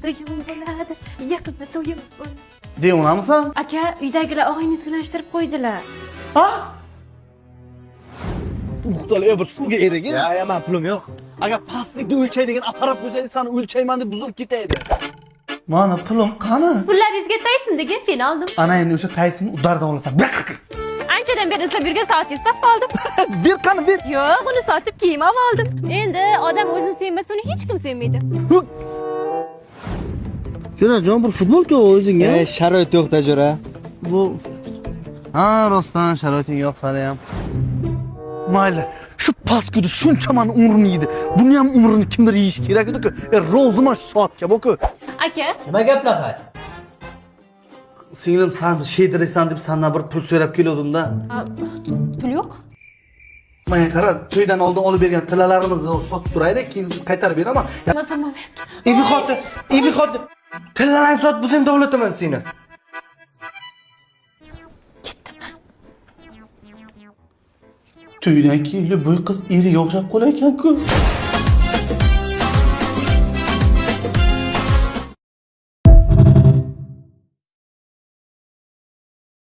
to'yim bo'ladi, yaqinda to'yim bo'ladi. Deyonamsan? Aka, uydagilar og'ingiz bilan ishtirib qo'ydilar. Ha? Muxtaliga bir suvga erigi. Ya, men pulim yo'q. Agar pastlikda o'lchaydigan apparat bo'lsa, sen o'lchayman deb buzilib ketaydi. Mana pulim qani? Pullaringizga Taysondagi fen oldim. Ana endi o'sha Taysonni udarda olasan. Anchadan beri izlab yurgan soatingizni topib oldim. Bir qani bir. Yo'q, uni sotib kiyim oldim. Endi odam o'zini sevmasa, uni hech kim sevmaydi. Jo'rajon bir futbolka o'zingga. Sharoit yo'q-da, jo'ra. Bu Ha, rostdan sharoiting yo'q sani ham. Mayli, shu paskuda shuncha meni umrimni yedi. Buni ham umrini kimdir yeyish kerak edi-ku. Roziman shu soatga boku. Aka, nima gap nafar? Singlim sen shediraysan deb sendan bir pul so'rab kelgandim-da. pul yo'q. Mana qara, to'ydan oldin olib bergan tillalarimizni sotib turaylik, keyin qaytarib beraman. Masam olmayapti. Ebi xotin. Tillalarni sot bo'lsam davlataman seni. To'ydan keyin bu qiz eriga o'xshab qolar ekan-ku.